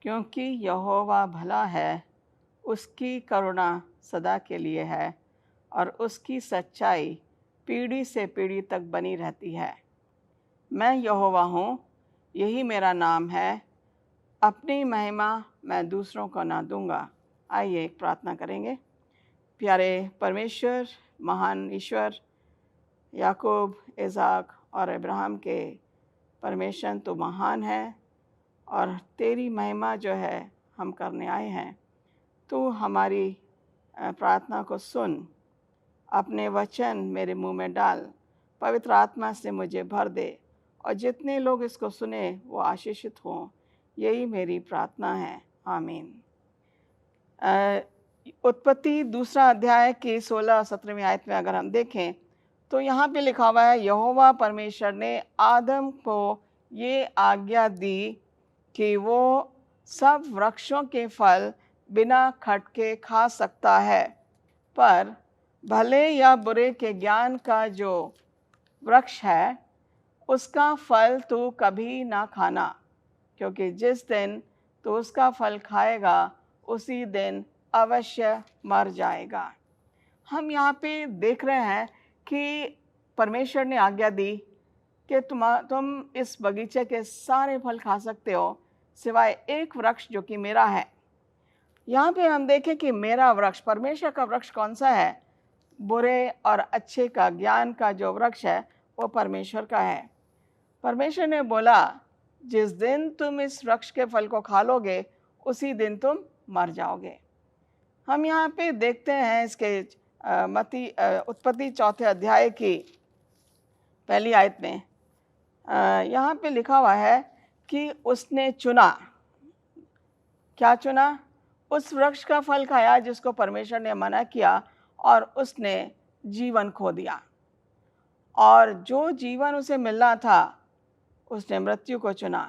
क्योंकि यहोवा भला है, उसकी करुणा सदा के लिए है और उसकी सच्चाई पीढ़ी से पीढ़ी तक बनी रहती है। मैं यहोवा हूँ, यही मेरा नाम है, अपनी महिमा मैं दूसरों को ना दूंगा। आइए एक प्रार्थना करेंगे। प्यारे परमेश्वर, महान ईश्वर, याकूब, इसहाक और अब्राहम के परमेश्वर, तो महान है और तेरी महिमा जो है हम करने आए हैं। तू हमारी प्रार्थना को सुन, अपने वचन मेरे मुंह में डाल, पवित्र आत्मा से मुझे भर दे और जितने लोग इसको सुने वो आशीषित हों। यही मेरी प्रार्थना है, आमीन। उत्पत्ति 2 अध्याय की 16-17वीं आयत में अगर हम देखें तो यहाँ पे लिखा हुआ है, यहोवा परमेश्वर ने आदम को ये आज्ञा दी कि वो सब वृक्षों के फल बिना खटके खा सकता है, पर भले या बुरे के ज्ञान का जो वृक्ष है उसका फल तू कभी ना खाना, क्योंकि जिस दिन तू उसका फल खाएगा उसी दिन अवश्य मर जाएगा। हम यहाँ पे देख रहे हैं कि परमेश्वर ने आज्ञा दी कि तुम इस बगीचे के सारे फल खा सकते हो सिवाय एक वृक्ष जो कि मेरा है। यहाँ पे हम देखें कि मेरा वृक्ष, परमेश्वर का वृक्ष कौन सा है? बुरे और अच्छे का ज्ञान का जो वृक्ष है वो परमेश्वर का है। परमेश्वर ने बोला, जिस दिन तुम इस वृक्ष के फल को खा लोगे उसी दिन तुम मर जाओगे। हम यहाँ पे देखते हैं इसके उत्पत्ति 4 अध्याय की पहली आयत में यहाँ पे लिखा हुआ है कि उसने चुना। क्या चुना? उस वृक्ष का फल खाया जिसको परमेश्वर ने मना किया और उसने जीवन खो दिया, और जो जीवन उसे मिलना था उसने मृत्यु को चुना।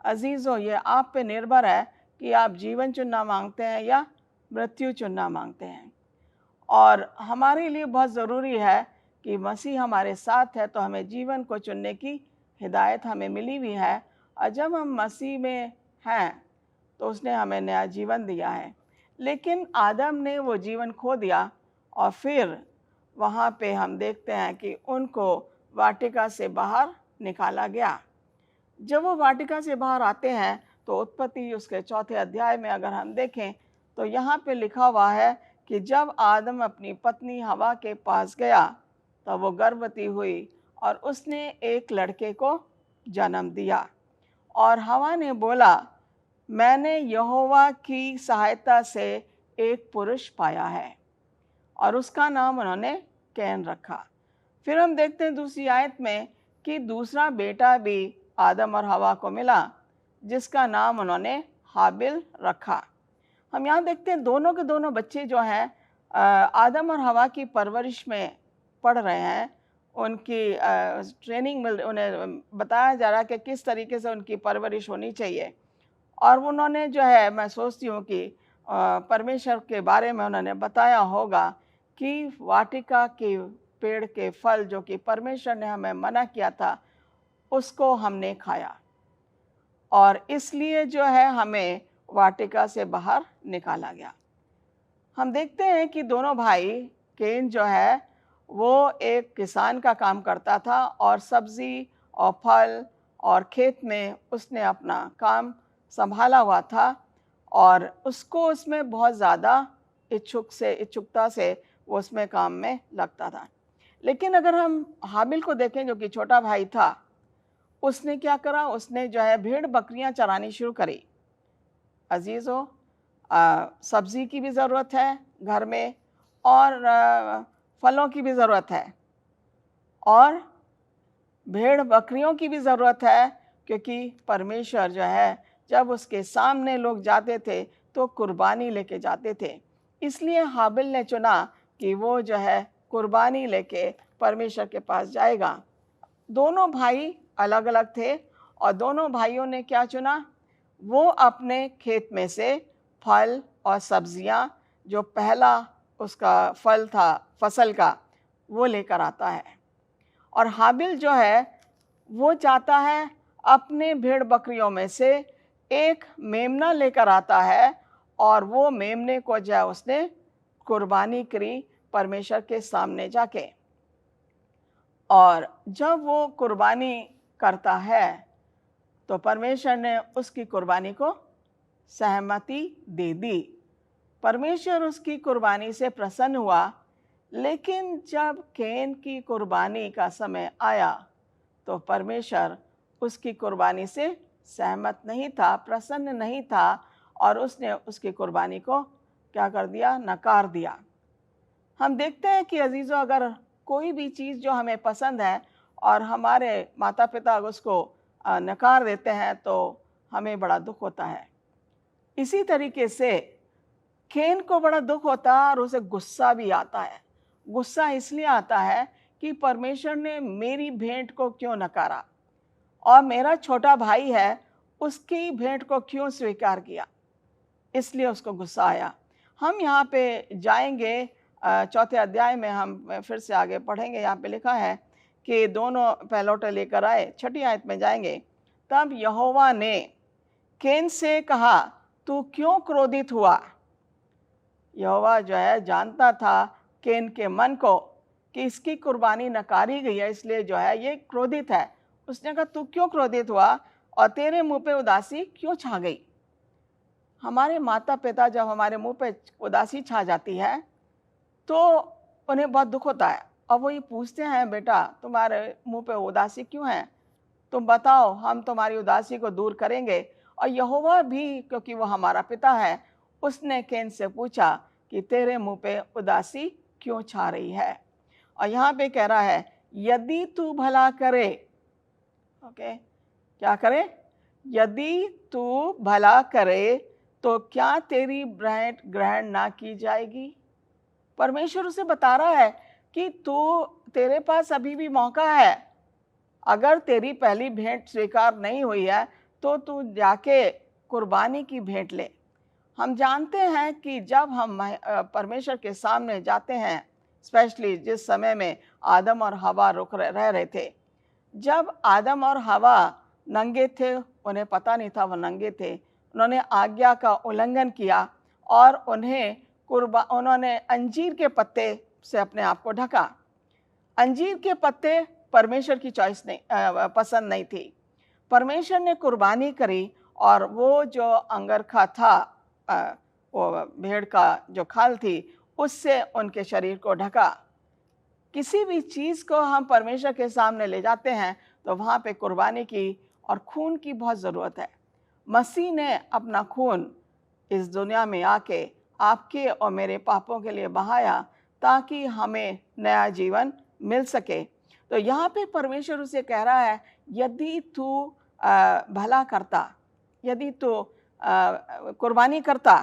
अजीज़ों, ये आप पे निर्भर है कि आप जीवन चुनना मांगते हैं या मृत्यु चुनना मांगते हैं। और हमारे लिए बहुत ज़रूरी है कि मसीह हमारे साथ है तो हमें जीवन को चुनने की हिदायत हमें मिली हुई है, और जब हम मसीह में हैं तो उसने हमें नया जीवन दिया है। लेकिन आदम ने वो जीवन खो दिया और फिर वहाँ पे हम देखते हैं कि उनको वाटिका से बाहर निकाला गया। जब वो वाटिका से बाहर आते हैं तो उत्पत्ति उसके 4 अध्याय में अगर हम देखें तो यहाँ पे लिखा हुआ है कि जब आदम अपनी पत्नी हवा के पास गया तब वो गर्भवती हुई और उसने एक लड़के को जन्म दिया। और हवा ने बोला, मैंने यहोवा की सहायता से एक पुरुष पाया है, और उसका नाम उन्होंने कैन रखा। फिर हम देखते हैं दूसरी आयत में कि दूसरा बेटा भी आदम और हवा को मिला जिसका नाम उन्होंने हाबिल रखा। हम यहाँ देखते हैं दोनों के दोनों बच्चे जो हैं आदम और हवा की परवरिश में पढ़ रहे हैं। उनकी ट्रेनिंग उन्हें बताया जा रहा है कि किस तरीके से उनकी परवरिश होनी चाहिए। और उन्होंने जो है, मैं सोचती हूँ कि परमेश्वर के बारे में उन्होंने बताया होगा कि वाटिका के पेड़ के फल जो कि परमेश्वर ने हमें मना किया था उसको हमने खाया, और इसलिए जो है हमें वाटिका से बाहर निकाला गया। हम देखते हैं कि दोनों भाई, केन जो है वो एक किसान का काम करता था और सब्जी और फल और खेत में उसने अपना काम संभाला हुआ था, और उसको उसमें बहुत ज़्यादा इच्छुकता से वो उसमें काम में लगता था। लेकिन अगर हम हाबिल को देखें जो कि छोटा भाई था, उसने क्या करा? उसने जो है भेड़ बकरियां चरानी शुरू करी। अजीज़ों, सब्जी की भी ज़रूरत है घर में, और फलों की भी ज़रूरत है, और भेड़ बकरियों की भी ज़रूरत है, क्योंकि परमेश्वर जो है जब उसके सामने लोग जाते थे तो कुर्बानी लेके जाते थे। इसलिए हाबिल ने चुना कि वो जो है कुर्बानी लेके परमेश्वर के पास जाएगा। दोनों भाई अलग अलग थे और दोनों भाइयों ने क्या चुना? वो अपने खेत में से फल और सब्जियां, जो पहला उसका फल था फसल का, वो लेकर आता है। और हाबिल जो है वो चाहता है अपने भेड़ बकरियों में से एक मेमना लेकर आता है और वो मेमने को जो है उसने कुर्बानी करी परमेश्वर के सामने जाके। और जब वो कुर्बानी करता है तो परमेश्वर ने उसकी कुर्बानी को सहमति दे दी। परमेश्वर उसकी कुर्बानी से प्रसन्न हुआ। लेकिन जब कैन की कुर्बानी का समय आया तो परमेश्वर उसकी कुर्बानी से सहमत नहीं था, प्रसन्न नहीं था, और उसने उसकी कुर्बानी को क्या कर दिया? नकार दिया। हम देखते हैं कि अजीज़ों, अगर कोई भी चीज़ जो हमें पसंद है और हमारे माता पिता उसको नकार देते हैं तो हमें बड़ा दुख होता है। इसी तरीके से कैन को बड़ा दुख होता है और उसे गुस्सा भी आता है। गुस्सा इसलिए आता है कि परमेश्वर ने मेरी भेंट को क्यों नकारा और मेरा छोटा भाई है उसकी भेंट को क्यों स्वीकार किया, इसलिए उसको गुस्सा आया। हम यहाँ पे जाएंगे 4 अध्याय में, हम फिर से आगे पढ़ेंगे। यहाँ पे लिखा है कि दोनों पहलौठे लेकर आए। 6 आयत में जाएंगे। तब यहोवा ने कैन से कहा, तू क्यों क्रोधित हुआ? यहोवा जो है जानता था कैन के मन को कि इसकी कुर्बानी नकारी गई है, इसलिए जो है ये क्रोधित है। उसने कहा, तू क्यों क्रोधित हुआ और तेरे मुंह पे उदासी क्यों छा गई? हमारे माता पिता जब हमारे मुंह पे उदासी छा जाती है तो उन्हें बहुत दुख होता है और वो ये पूछते हैं, बेटा तुम्हारे मुंह पे उदासी क्यों है? तुम बताओ, हम तुम्हारी उदासी को दूर करेंगे। और यहोवा भी, क्योंकि वो हमारा पिता है, उसने कैन से पूछा कि तेरे मुंह पे उदासी क्यों छा रही है? और यहाँ पे कह रहा है, यदि तू भला करे, ओके, क्या करे? यदि तू भला करे तो क्या तेरी भेंट ग्रहण ना की जाएगी? परमेश्वर उसे बता रहा है कि तेरे पास अभी भी मौका है। अगर तेरी पहली भेंट स्वीकार नहीं हुई है तो तू जाके कुर्बानी की भेंट ले। हम जानते हैं कि जब हम परमेश्वर के सामने जाते हैं, स्पेशली जिस समय में आदम और हवा रह रहे थे, जब आदम और हवा नंगे थे, उन्हें पता नहीं था वो नंगे थे, उन्होंने आज्ञा का उल्लंघन किया और उन्होंने अंजीर के पत्ते से अपने आप को ढका। अंजीर के पत्ते परमेश्वर की चॉइस नहीं, पसंद नहीं थी। परमेश्वर ने कुर्बानी करी और वो जो अंगरखा था, वो भेड़ का जो खाल थी, उससे उनके शरीर को ढका। किसी भी चीज़ को हम परमेश्वर के सामने ले जाते हैं तो वहाँ पे कुर्बानी की और खून की बहुत ज़रूरत है। मसीह ने अपना खून इस दुनिया में आके आपके और मेरे पापों के लिए बहाया ताकि हमें नया जीवन मिल सके। तो यहाँ पे परमेश्वर उसे कह रहा है, यदि तू भला करता, यदि तू कुर्बानी करता,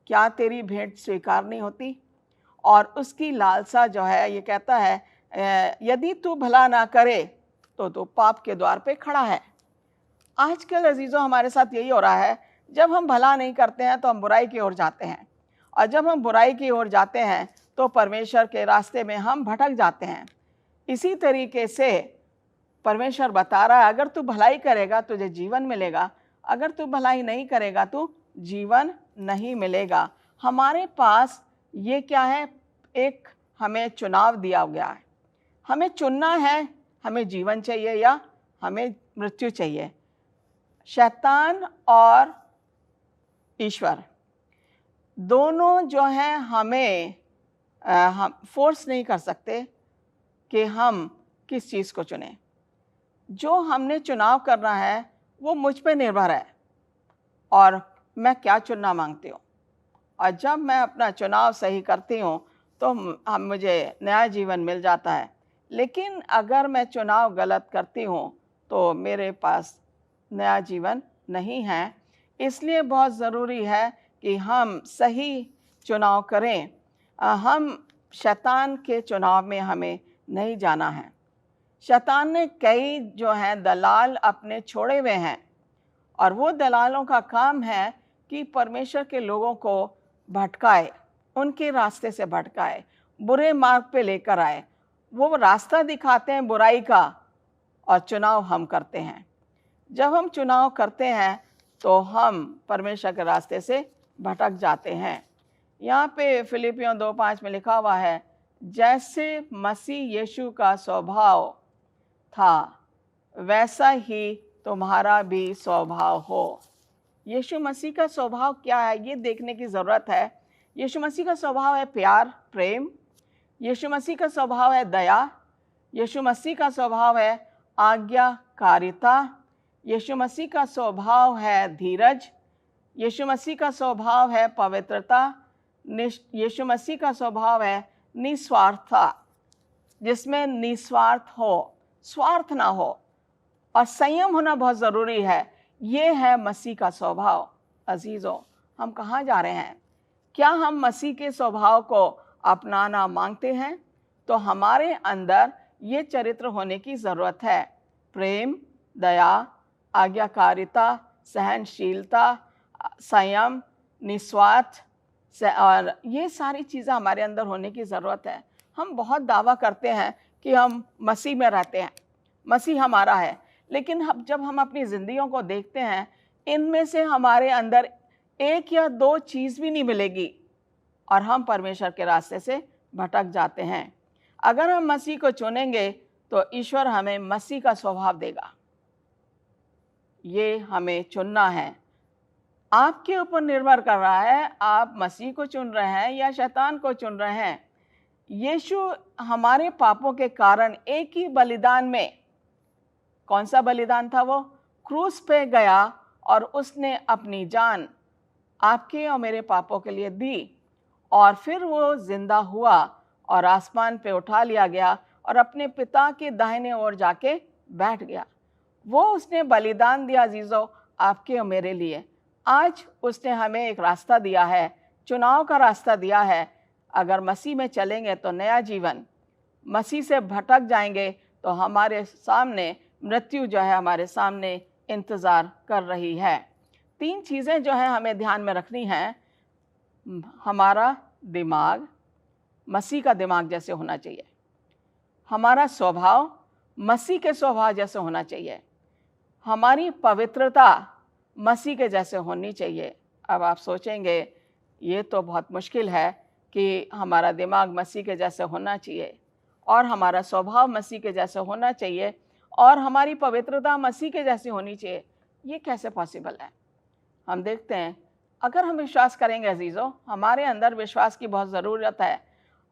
क्या तेरी भेंट स्वीकार नहीं होती? और उसकी लालसा जो है, ये कहता है यदि तू भला ना करे तो तू पाप के द्वार पे खड़ा है। आजकल अजीज़ों हमारे साथ यही हो रहा है, जब हम भला नहीं करते हैं तो हम बुराई की ओर जाते हैं, और जब हम बुराई की ओर जाते हैं तो परमेश्वर के रास्ते में हम भटक जाते हैं। इसी तरीके से परमेश्वर बता रहा है, अगर तू भलाई करेगा तुझे जीवन मिलेगा, अगर तू भलाई नहीं करेगा तो जीवन नहीं मिलेगा। हमारे पास ये क्या है? एक हमें चुनाव दिया गया है। हमें चुनना है, हमें जीवन चाहिए या हमें मृत्यु चाहिए। शैतान और ईश्वर दोनों जो हैं हमें हम फोर्स नहीं कर सकते कि हम किस चीज़ को चुनें। जो हमने चुनाव करना है वो मुझ पे निर्भर है और मैं क्या चुनना मांगती हूँ। और जब मैं अपना चुनाव सही करती हूँ तो मुझे नया जीवन मिल जाता है। लेकिन अगर मैं चुनाव गलत करती हूँ तो मेरे पास नया जीवन नहीं है। इसलिए बहुत ज़रूरी है कि हम सही चुनाव करें। हम शैतान के चुनाव में हमें नहीं जाना है। शैतान ने कई जो हैं दलाल अपने छोड़े हुए हैं, और वो दलालों का काम है कि परमेश्वर के लोगों को भटकाए, उनके रास्ते से भटकाए, बुरे मार्ग पे लेकर आए। वो रास्ता दिखाते हैं बुराई का और चुनाव हम करते हैं। जब हम चुनाव करते हैं तो हम परमेश्वर के रास्ते से भटक जाते हैं। यहाँ पे फिलिपियों 2:5 में लिखा हुआ है, जैसे मसीह यीशु का स्वभाव था वैसा ही तुम्हारा भी स्वभाव हो। यीशु मसीह का स्वभाव क्या है ये देखने की ज़रूरत है। यीशु मसीह का स्वभाव है प्यार, प्रेम। यीशु मसीह का स्वभाव है दया। यीशु मसीह का स्वभाव है आज्ञाकारिता। यीशु मसीह का स्वभाव है धीरज। यीशु मसीह का स्वभाव है पवित्रता। यीशु मसीह का स्वभाव है निस्वार्थता, जिसमें निस्वार्थ हो, स्वार्थ ना हो, और संयम होना बहुत ज़रूरी है। ये है मसीह का स्वभाव। अजीज़ों, हम कहाँ जा रहे हैं? क्या हम मसीह के स्वभाव को अपनाना मांगते हैं? तो हमारे अंदर ये चरित्र होने की ज़रूरत है। प्रेम, दया, आज्ञाकारिता, सहनशीलता, संयम, निस्वार्थ, और ये सारी चीज़ें हमारे अंदर होने की ज़रूरत है। हम बहुत दावा करते हैं कि हम मसीह में रहते हैं, मसीह हमारा है, लेकिन जब हम अपनी ज़िंदगियों को देखते हैं, इनमें से हमारे अंदर एक या दो चीज़ भी नहीं मिलेगी और हम परमेश्वर के रास्ते से भटक जाते हैं। अगर हम मसीह को चुनेंगे तो ईश्वर हमें मसीह का स्वभाव देगा। ये हमें चुनना है। आपके ऊपर निर्भर कर रहा है, आप मसीह को चुन रहे हैं या शैतान को चुन रहे हैं। यीशु हमारे पापों के कारण एक ही बलिदान में, कौन सा बलिदान था वो? क्रूस पे गया और उसने अपनी जान आपके और मेरे पापों के लिए दी, और फिर वो जिंदा हुआ और आसमान पे उठा लिया गया और अपने पिता के दाहिने ओर जाके बैठ गया। वो उसने बलिदान दिया अजीज़ों, आपके और मेरे लिए। आज उसने हमें एक रास्ता दिया है, चुनाव का रास्ता दिया है। अगर मसीह में चलेंगे तो नया जीवन, मसीह से भटक जाएंगे तो हमारे सामने मृत्यु जो है हमारे सामने इंतज़ार कर रही है। 3 चीज़ें जो है हमें ध्यान में रखनी हैं। हमारा दिमाग मसीह का दिमाग जैसे होना चाहिए, हमारा स्वभाव मसीह के स्वभाव जैसे होना चाहिए, हमारी पवित्रता मसीह के जैसे होनी चाहिए। अब आप सोचेंगे ये तो बहुत मुश्किल है कि हमारा दिमाग मसीह के जैसे होना चाहिए और हमारा स्वभाव मसीह के जैसे होना चाहिए और हमारी पवित्रता मसीह के जैसी होनी चाहिए। ये कैसे पॉसिबल है? हम देखते हैं, अगर हम विश्वास करेंगे अजीज़ों, हमारे अंदर विश्वास की बहुत ज़रूरत है।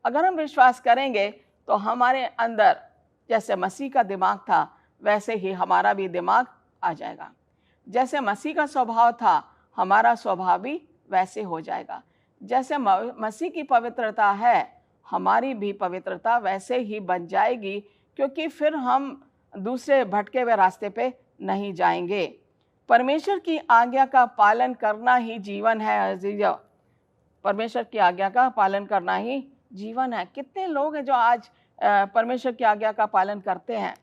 अगर हम विश्वास करेंगे तो हमारे अंदर जैसे मसीह का दिमाग था वैसे ही हमारा भी दिमाग आ जाएगा। जैसे मसीह का स्वभाव था हमारा स्वभाव भी वैसे हो जाएगा। जैसे मसीह की पवित्रता है हमारी भी पवित्रता वैसे ही बन जाएगी, क्योंकि फिर हम दूसरे भटके हुए रास्ते पे नहीं जाएंगे। परमेश्वर की आज्ञा का पालन करना ही जीवन है अजीज़ों। परमेश्वर की आज्ञा का पालन करना ही जीवन है। कितने लोग हैं जो आज परमेश्वर की आज्ञा का पालन करते हैं?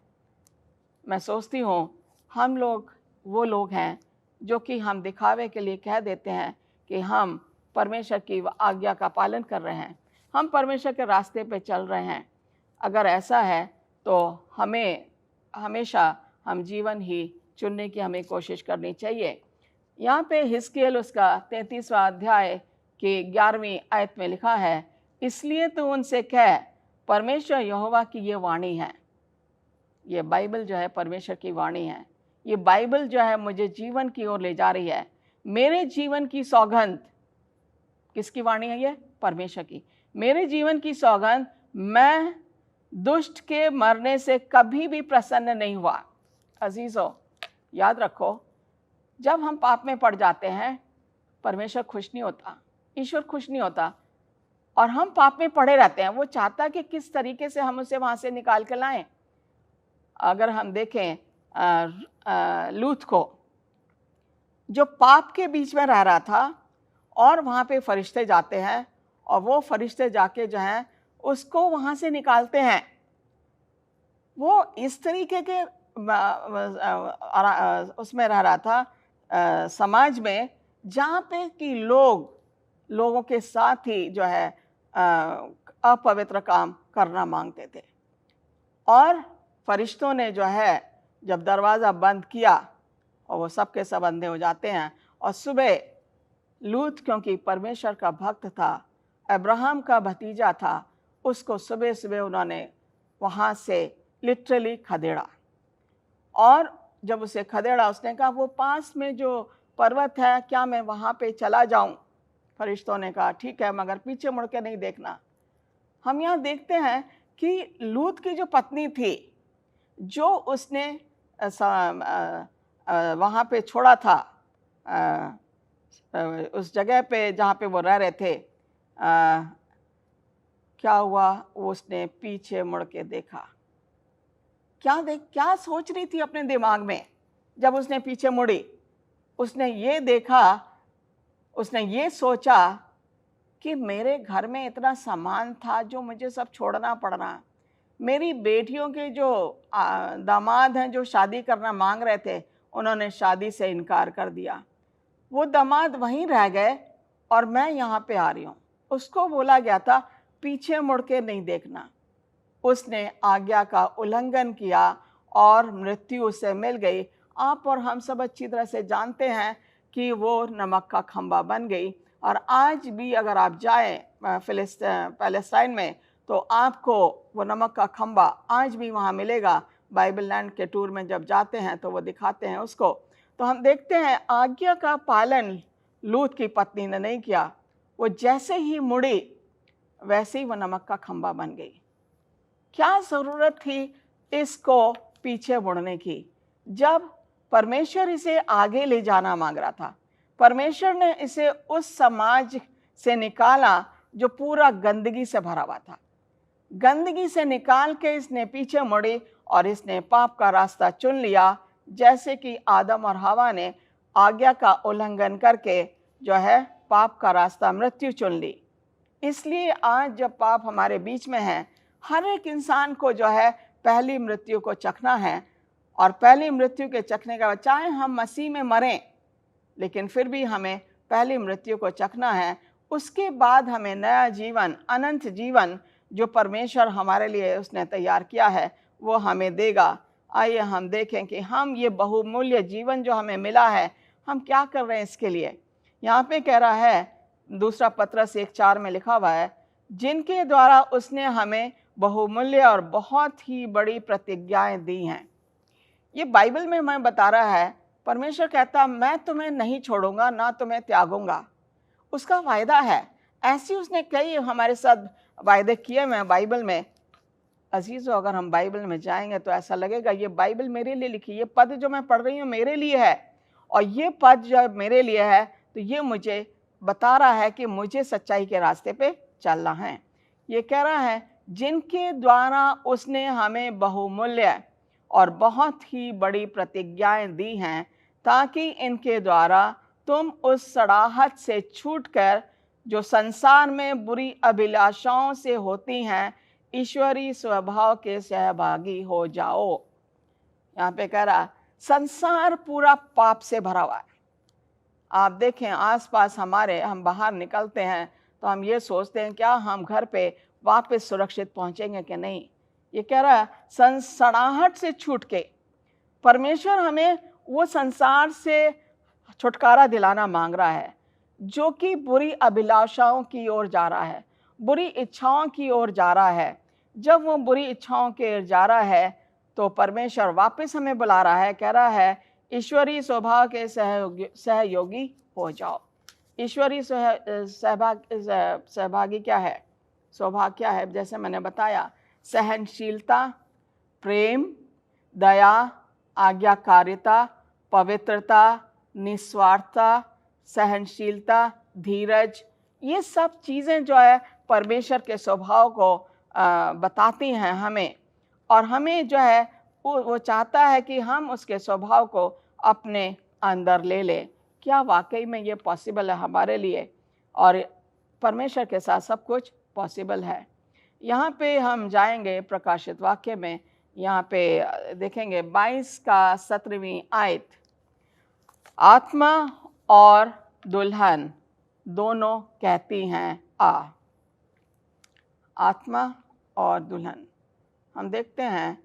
मैं सोचती हूँ हम लोग वो लोग हैं जो कि हम दिखावे के लिए कह देते हैं कि हम परमेश्वर की आज्ञा का पालन कर रहे हैं, हम परमेश्वर के रास्ते पे चल रहे हैं। अगर ऐसा है तो हमें हमेशा हम जीवन ही चुनने की हमें कोशिश करनी चाहिए। यहाँ पे हिजकिय्येल उसका 33वां अध्याय के 11वीं आयत में लिखा है, इसलिए तो उनसे कह, परमेश्वर यहोवा की ये वाणी है। ये बाइबल जो है परमेश्वर की वाणी है। ये बाइबल जो है मुझे जीवन की ओर ले जा रही है। मेरे जीवन की सौगंध, किसकी वाणी है ये? परमेश्वर की। मेरे जीवन की सौगंध, मैं दुष्ट के मरने से कभी भी प्रसन्न नहीं हुआ। अजीज़ों, याद रखो, जब हम पाप में पड़ जाते हैं परमेश्वर खुश नहीं होता, ईश्वर खुश नहीं होता, और हम पाप में पड़े रहते हैं। वो चाहता कि किस तरीके से हम उसे वहाँ से निकाल कर लाएं। अगर हम देखें लूत को, जो पाप के बीच में रह रहा था, और वहाँ पे फरिश्ते जाते हैं और वो फरिश्ते जाके जो हैं उसको वहाँ से निकालते हैं। वो इस तरीके के उसमें रह रहा था समाज में, जहाँ पे कि लोगों के साथ ही जो है अपवित्र काम करना मांगते थे। और फरिश्तों ने जो है जब दरवाज़ा बंद किया और वो सब के सब अंधे हो जाते हैं। और सुबह लूत, क्योंकि परमेश्वर का भक्त था, अब्राहम का भतीजा था, उसको सुबह सुबह उन्होंने वहाँ से लिटरली खदेड़ा। और जब उसे खदेड़ा, उसने कहा वो पास में जो पर्वत है, क्या मैं वहाँ पे चला जाऊँ? फरिश्तों ने कहा ठीक है, मगर पीछे मुड़ के नहीं देखना। हम यहाँ देखते हैं कि लूत की जो पत्नी थी, जो उसने वहाँ पे छोड़ा था, उस जगह पे जहाँ पे वो रह रहे थे, क्या हुआ? उसने पीछे मुड़ के देखा। क्या सोच रही थी अपने दिमाग में जब उसने पीछे मुड़ी? उसने ये देखा, उसने ये सोचा कि मेरे घर में इतना सामान था जो मुझे सब छोड़ना पड़ रहा। मेरी बेटियों के जो दामाद हैं, जो शादी करना मांग रहे थे, उन्होंने शादी से इनकार कर दिया। वो दामाद वहीं रह गए और मैं यहाँ पे आ रही हूँ। उसको बोला गया था पीछे मुड़ के नहीं देखना। उसने आज्ञा का उल्लंघन किया और मृत्यु उससे मिल गई। आप और हम सब अच्छी तरह से जानते हैं कि वो नमक का खंबा बन गई। और आज भी अगर आप जाएं पैलेस्टाइन में, तो आपको वो नमक का खंबा आज भी वहाँ मिलेगा। बाइबल लैंड के टूर में जब जाते हैं तो वो दिखाते हैं उसको। तो हम देखते हैं आज्ञा का पालन लूत की पत्नी ने नहीं किया। वो जैसे ही मुड़ी, वैसे ही वो नमक का खंबा बन गई। क्या ज़रूरत थी इसको पीछे मुड़ने की, जब परमेश्वर इसे आगे ले जाना मांग रहा था? परमेश्वर ने इसे उस समाज से निकाला जो पूरा गंदगी से भरा हुआ था। गंदगी से निकाल के इसने पीछे मुड़ी और इसने पाप का रास्ता चुन लिया, जैसे कि आदम और हवा ने आज्ञा का उल्लंघन करके जो है पाप का रास्ता, मृत्यु चुन ली। इसलिए आज जब पाप हमारे बीच में है, हर एक इंसान को जो है पहली मृत्यु को चखना है। और पहली मृत्यु के चखने के बाद, चाहे हम मसीह में मरें, लेकिन फिर भी हमें पहली मृत्यु को चखना है। उसके बाद हमें नया जीवन, अनंत जीवन जो परमेश्वर हमारे लिए उसने तैयार किया है, वो हमें देगा। आइए हम देखें कि हम ये बहुमूल्य जीवन जो हमें मिला है, हम क्या कर रहे हैं इसके लिए। यहाँ पे कह रहा है, दूसरा पत्रस 1:4 में लिखा हुआ है, जिनके द्वारा उसने हमें बहुमूल्य और बहुत ही बड़ी प्रतिज्ञाएं दी हैं। ये बाइबल में हमें बता रहा है, परमेश्वर कहता मैं तुम्हें नहीं छोड़ूंगा, ना तुम्हें त्यागूंगा। उसका वायदा है। ऐसी उसने कई हमारे साथ वायदे किए हैं बाइबल में। अजीज़ों, अगर हम बाइबल में जाएंगे तो ऐसा लगेगा ये बाइबल मेरे लिए लिखी, ये पद जो मैं पढ़ रही हूँ मेरे लिए है। और ये पद जो मेरे लिए है, तो ये मुझे बता रहा है कि मुझे सच्चाई के रास्ते पे चलना है। ये कह रहा है, जिनके द्वारा उसने हमें बहुमूल्य और बहुत ही बड़ी प्रतिज्ञाएं दी हैं, ताकि इनके द्वारा तुम उस सड़ाहट से छूटकर जो संसार में बुरी अभिलाषाओं से होती हैं, ईश्वरीय स्वभाव के सहभागी हो जाओ। यहाँ पे कह रहा, संसार पूरा पाप से भरा हुआ है। आप देखें आसपास हमारे, हम बाहर निकलते हैं तो हम ये सोचते हैं क्या हम घर पे वापस सुरक्षित पहुंचेंगे कि नहीं। ये कह रहा है, सड़ाहट से छूट के परमेश्वर हमें वो संसार से छुटकारा दिलाना मांग रहा है, जो कि बुरी अभिलाषाओं की ओर जा रहा है, बुरी इच्छाओं की ओर जा रहा है। जब वो बुरी इच्छाओं की ओर जा रहा है, तो परमेश्वर वापस हमें बुला रहा है, कह रहा है ईश्वरीय स्वभाव के सहयोगी हो जाओ। ईश्वरीय सहभागी क्या है, स्वभाव क्या है? जैसे मैंने बताया, सहनशीलता, प्रेम, दया, आज्ञाकारिता, पवित्रता, निस्वार्थता, सहनशीलता, धीरज, ये सब चीज़ें जो है परमेश्वर के स्वभाव को बताती हैं हमें। और हमें जो है वो चाहता है कि हम उसके स्वभाव को अपने अंदर ले लें। क्या वाकई में ये पॉसिबल है हमारे लिए? और परमेश्वर के साथ सब कुछ पॉसिबल है। यहाँ पे हम जाएंगे प्रकाशित वाक्य में, यहाँ पे देखेंगे 22 का 17वीं आयत। आत्मा और दुल्हन दोनों कहती हैं आ। आत्मा और दुल्हन, हम देखते हैं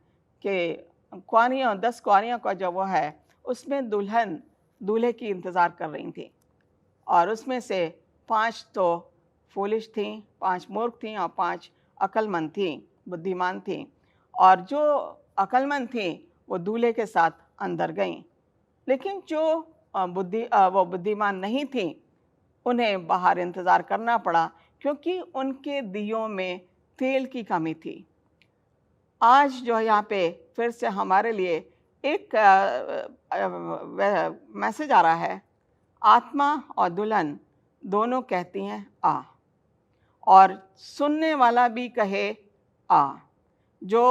कि कुआरियाँ, 10 कुआरियों का जो वो है, उसमें दुल्हन दूल्हे की इंतज़ार कर रही थी, और उसमें से 5 तो फूलिश थीं, 5 मूर्ख थीं और 5 अक्लमंद थीं, बुद्धिमान थीं। और जो अक्लमंद थीं वो दूल्हे के साथ अंदर गईं, लेकिन जो वो बुद्धिमान नहीं थीं उन्हें बाहर इंतज़ार करना पड़ा, क्योंकि उनके दियों में तेल की कमी थी। आज जो यहाँ पे फिर से हमारे लिए एक मैसेज आ रहा है, आत्मा और दुल्हन दोनों कहती हैं आ, और सुनने वाला भी कहे आ। जो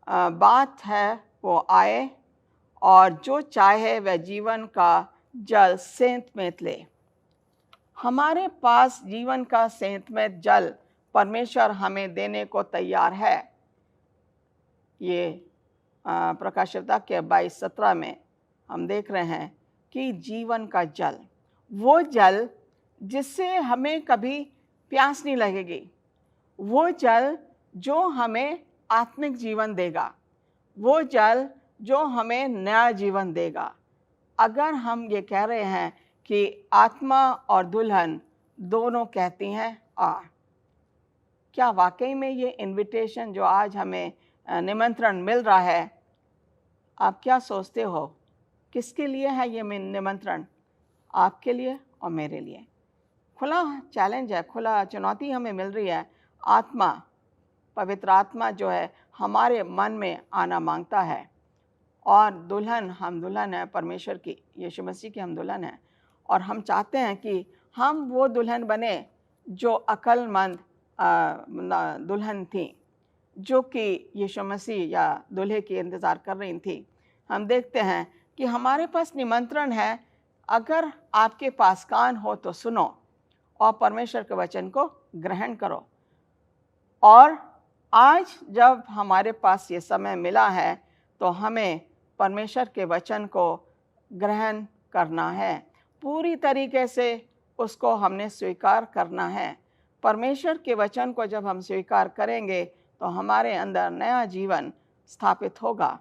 बात है वो आए, और जो चाहे वह जीवन का जल सेंत मेंत ले। हमारे पास जीवन का सेंत में जल परमेश्वर हमें देने को तैयार है। ये प्रकाशित के 22:17 में हम देख रहे हैं कि जीवन का जल, वो जल जिससे हमें कभी प्यास नहीं लगेगी, वो जल जो हमें आत्मिक जीवन देगा, वो जल जो हमें नया जीवन देगा। अगर हम ये कह रहे हैं कि आत्मा और दुल्हन दोनों कहती हैं आ, क्या वाकई में ये इनविटेशन जो आज हमें निमंत्रण मिल रहा है, आप क्या सोचते हो किसके लिए है ये निमंत्रण? आपके लिए और मेरे लिए। खुला चैलेंज है, खुला चुनौती हमें मिल रही है। आत्मा, पवित्र आत्मा जो है हमारे मन में आना मांगता है, और दुल्हन, हम दुल्हन है परमेश्वर की, यीशु मसीह की हम दुल्हन हैं, और हम चाहते हैं कि हम वो दुल्हन बने जो अक्लमंद दुल्हन थी, जो कि यीशु मसीह या दूल्हे की इंतज़ार कर रही थी। हम देखते हैं कि हमारे पास निमंत्रण है, अगर आपके पास कान हो तो सुनो और परमेश्वर के वचन को ग्रहण करो। और आज जब हमारे पास ये समय मिला है तो हमें परमेश्वर के वचन को ग्रहण करना है, पूरी तरीके से उसको हमने स्वीकार करना है। परमेश्वर के वचन को जब हम स्वीकार करेंगे तो हमारे अंदर नया जीवन स्थापित होगा।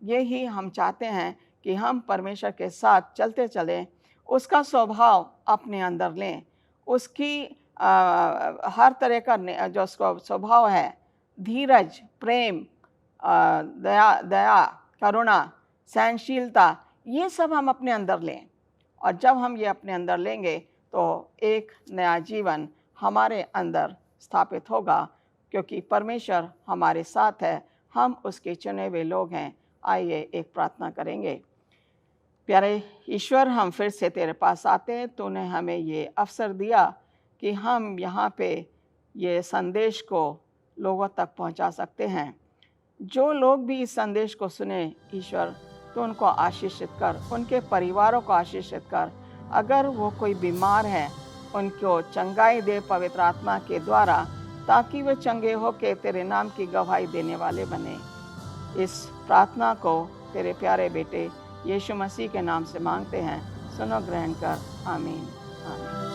यही हम चाहते हैं कि हम परमेश्वर के साथ चलते चलें, उसका स्वभाव अपने अंदर लें, उसकी हर तरह का जो स्वभाव है, धीरज, प्रेम, दया, करुणा, सहनशीलता, ये सब हम अपने अंदर लें। और जब हम ये अपने अंदर लेंगे तो एक नया जीवन हमारे अंदर स्थापित होगा, क्योंकि परमेश्वर हमारे साथ है, हम उसके चुने हुए लोग हैं। आइए एक प्रार्थना करेंगे। प्यारे ईश्वर, हम फिर से तेरे पास आते हैं। तूने हमें ये अवसर दिया कि हम यहाँ पे ये संदेश को लोगों तक पहुँचा सकते हैं। जो लोग भी इस संदेश को सुने ईश्वर, तो उनको आशीषित कर, उनके परिवारों को आशीषित कर। अगर वो कोई बीमार है, उनको चंगाई दे पवित्र आत्मा के द्वारा, ताकि वे चंगे हो के तेरे नाम की गवाही देने वाले बने। इस प्रार्थना को तेरे प्यारे बेटे यीशु मसीह के नाम से मांगते हैं, सुनो, ग्रहण कर। आमीन, आमीन।